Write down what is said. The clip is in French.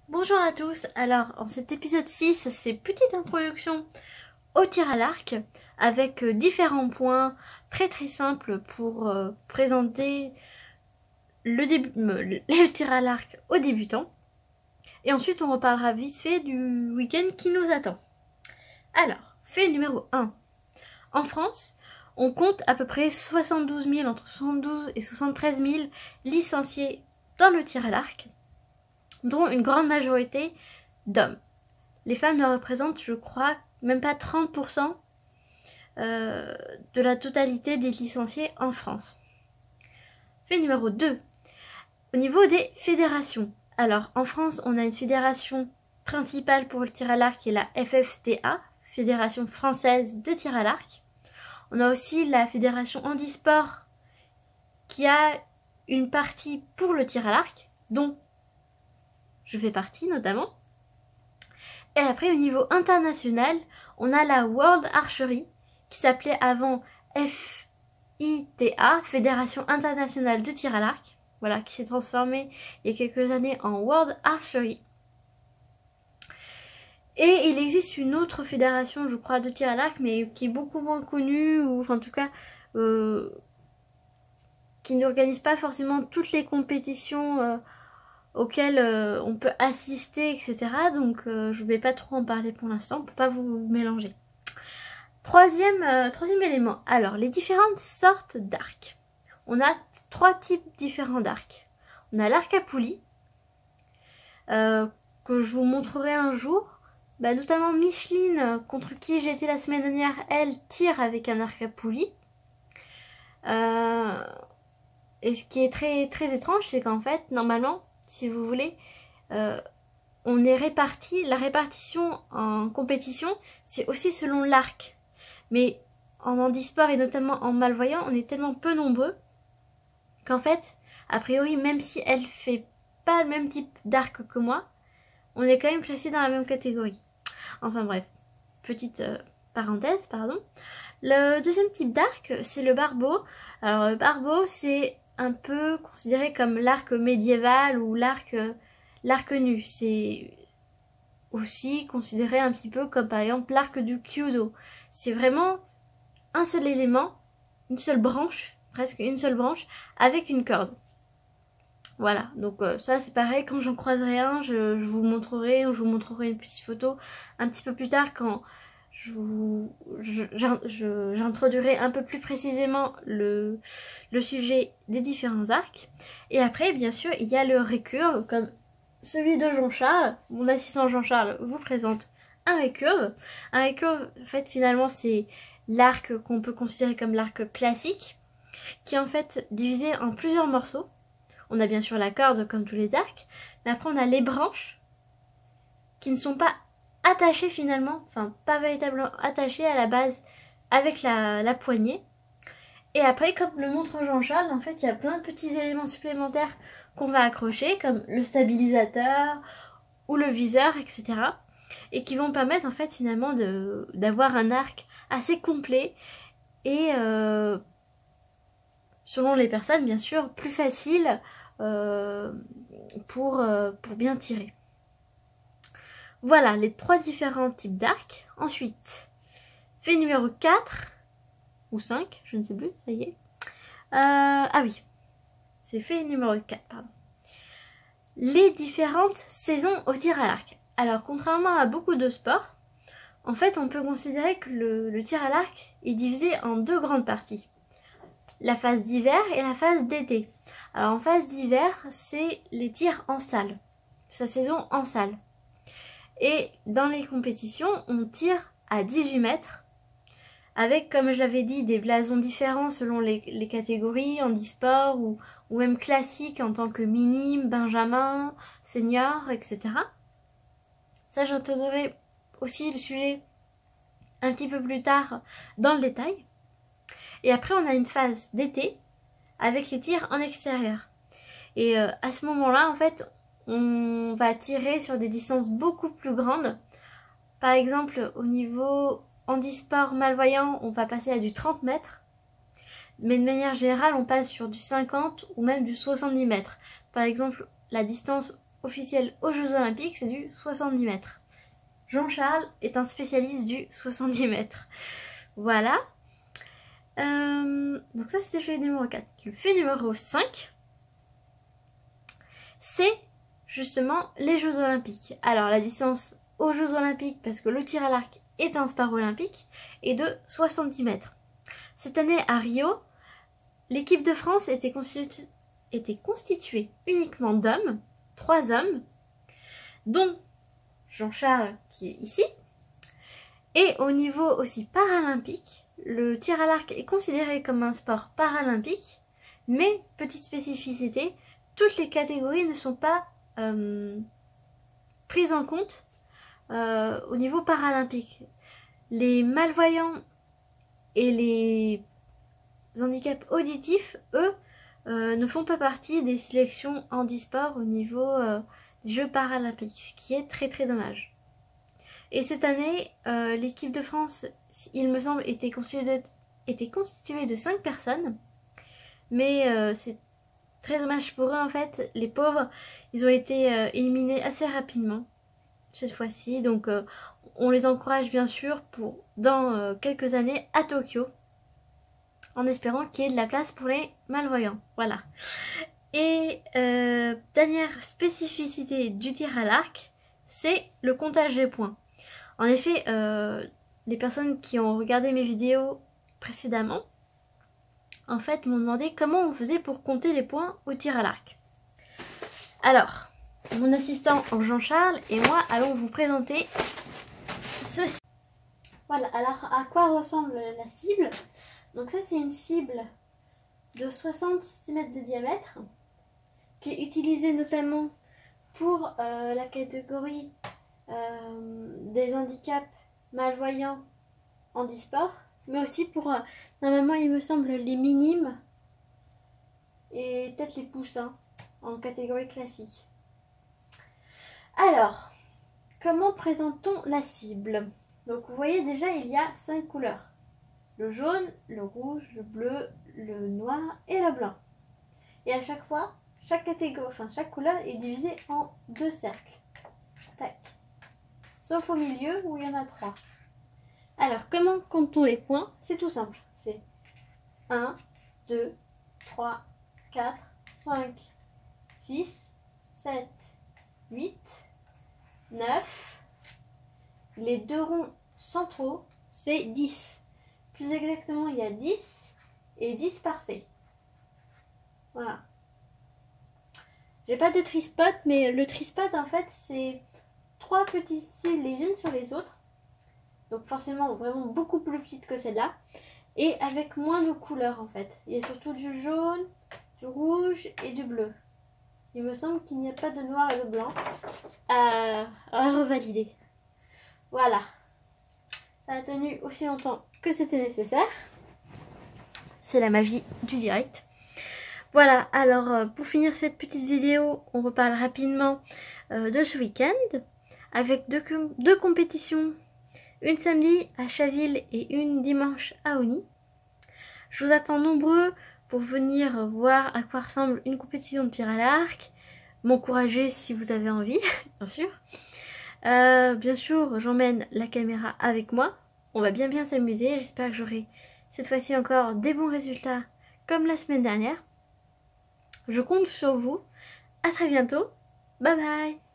Bonjour à tous, alors en cet épisode 6, c'est petite introduction au tir à l'arc avec différents points très simples pour présenter le tir à l'arc aux débutants. Et ensuite on reparlera vite fait du week-end qui nous attend. Alors, fait numéro 1. En France, on compte à peu près 72 000, entre 72 et 73 000 licenciés dans le tir à l'arc, dont une grande majorité d'hommes. Les femmes ne représentent, je crois, même pas 30% de la totalité des licenciés en France. Fait numéro 2. Au niveau des fédérations. Alors, en France, on a une fédération principale pour le tir à l'arc qui est la FFTA, Fédération Française de Tir à l'Arc. On a aussi la Fédération Handisport qui a une partie pour le tir à l'arc, dont je fais partie notamment. Et après, au niveau international, on a la World Archery, qui s'appelait avant FITA, Fédération Internationale de Tir à l'Arc, voilà, qui s'est transformée il y a quelques années en World Archery. Et il existe une autre fédération, je crois, de tir à l'arc, mais qui est beaucoup moins connue, ou enfin, en tout cas, qui n'organise pas forcément toutes les compétitions auxquelles on peut assister, etc. Donc je ne vais pas trop en parler pour l'instant, pour pas vous mélanger. Troisième élément, alors les différentes sortes d'arcs. On a 3 types différents d'arcs. On a l'arc à poulie, que je vous montrerai un jour. Notamment Micheline, contre qui j'étais la semaine dernière, elle tire avec un arc à poulie. Et ce qui est très étrange, c'est qu'en fait, normalement, si vous voulez, on est réparti. La répartition en compétition, c'est aussi selon l'arc. Mais en handisport et notamment en malvoyant, on est tellement peu nombreux qu'en fait, a priori, même si elle fait pas le même type d'arc que moi, on est quand même classé dans la même catégorie. Enfin bref, petite parenthèse, pardon. Le deuxième type d'arc, c'est le barbeau. Alors le barbeau, c'est un peu considéré comme l'arc médiéval ou l'arc nu. C'est aussi considéré un petit peu comme par exemple l'arc du Kyudo. C'est vraiment un seul élément, une seule branche, presque une seule branche, avec une corde. Voilà, donc ça c'est pareil, quand j'en croiserai un, je vous montrerai, ou je vous montrerai une petite photo un petit peu plus tard quand j'introduirai un peu plus précisément le sujet des différents arcs. Et après, bien sûr, il y a le récurve, comme celui de Jean-Charles. Mon assistant Jean-Charles vous présente un récurve. Un récurve, en fait, finalement, c'est l'arc qu'on peut considérer comme l'arc classique, qui est en fait divisé en plusieurs morceaux. On a bien sûr la corde comme tous les arcs, mais après on a les branches qui ne sont pas attachées finalement, enfin pas véritablement attachées à la base avec la poignée. Et après, comme le montre Jean-Charles, en fait il y a plein de petits éléments supplémentaires qu'on va accrocher, comme le stabilisateur ou le viseur, etc. Et qui vont permettre en fait finalement d'avoir un arc assez complet et selon les personnes bien sûr plus facile pour bien tirer. Voilà les 3 différents types d'arcs. Ensuite, fait numéro 4 ou 5, je ne sais plus, ça y est. Ah oui, c'est fait numéro 4, pardon. Les différentes saisons au tir à l'arc. Alors, contrairement à beaucoup de sports, en fait, on peut considérer que le tir à l'arc est divisé en 2 grandes parties. La phase d'hiver et la phase d'été. Alors en phase d'hiver, c'est les tirs en salle, sa saison en salle. Et dans les compétitions, on tire à 18 mètres, avec, comme je l'avais dit, des blasons différents selon les catégories, handisport ou même classique en tant que minime, benjamin, senior, etc. Ça, j'introduirai aussi le sujet un petit peu plus tard dans le détail. Et après, on a une phase d'été, avec les tirs en extérieur. Et à ce moment-là, en fait, on va tirer sur des distances beaucoup plus grandes. Par exemple, au niveau handisport malvoyant, on va passer à du 30 mètres. Mais de manière générale, on passe sur du 50 ou même du 70 mètres. Par exemple, la distance officiel aux Jeux Olympiques, c'est du 70 mètres. Jean-Charles est un spécialiste du 70 mètres. Voilà. Donc ça c'était le fait numéro 4. Le fait numéro 5, c'est justement les Jeux Olympiques. Alors la distance aux Jeux Olympiques, parce que le tir à l'arc est un sport olympique, est de 70 mètres. Cette année à Rio, l'équipe de France était constituée uniquement d'hommes, 3 hommes, dont Jean-Charles qui est ici. Et au niveau aussi paralympique, le tir à l'arc est considéré comme un sport paralympique, mais petite spécificité, toutes les catégories ne sont pas prises en compte au niveau paralympique. Les malvoyants et les handicaps auditifs, eux, ne font pas partie des sélections handisport au niveau des Jeux paralympiques, ce qui est très très dommage. Et cette année, l'équipe de France, il me semble, était constituée de 5 personnes, mais c'est très dommage pour eux en fait. Les pauvres, ils ont été éliminés assez rapidement cette fois-ci, donc on les encourage bien sûr pour dans quelques années à Tokyo, en espérant qu'il y ait de la place pour les malvoyants. Voilà. Et dernière spécificité du tir à l'arc, c'est le comptage des points. En effet, les personnes qui ont regardé mes vidéos précédemment, en fait, m'ont demandé comment on faisait pour compter les points au tir à l'arc. Alors, mon assistant Jean-Charles et moi allons vous présenter ceci. Voilà, alors à quoi ressemble la cible? Donc ça c'est une cible de 60 cm de diamètre qui est utilisée notamment pour la catégorie des handicaps malvoyants handisport, mais aussi pour normalement il me semble les minimes et peut-être les poussins en catégorie classique. Alors, comment présente-t-on la cible? Donc vous voyez déjà il y a 5 couleurs. Le jaune, le rouge, le bleu, le noir et le blanc. Et à chaque fois, chaque catégorie, enfin chaque couleur est divisée en 2 cercles. Tac. Sauf au milieu où il y en a 3. Alors comment compte-t-on les points? C'est tout simple. C'est 1, 2, 3, 4, 5, 6, 7, 8, 9. Les 2 ronds centraux, c'est 10. Plus exactement, il y a 10 et 10 parfaits. Voilà. J'ai pas de tri-spot, mais le tri-spot, en fait, c'est 3 petites cibles les unes sur les autres. Donc forcément, vraiment beaucoup plus petites que celle-là. Et avec moins de couleurs, en fait. Il y a surtout du jaune, du rouge et du bleu. Il me semble qu'il n'y a pas de noir et de blanc à revalider. Voilà. Ça a tenu aussi longtemps que c'était nécessaire. C'est la magie du direct. Voilà, alors pour finir cette petite vidéo, on reparle rapidement de ce week-end avec deux compétitions. Une samedi à Chaville et une dimanche à Osny. Je vous attends nombreux pour venir voir à quoi ressemble une compétition de tir à l'arc. M'encourager si vous avez envie, bien sûr. Bien sûr, j'emmène la caméra avec moi. On va bien s'amuser. J'espère que j'aurai cette fois-ci encore des bons résultats comme la semaine dernière. Je compte sur vous. À très bientôt. Bye bye.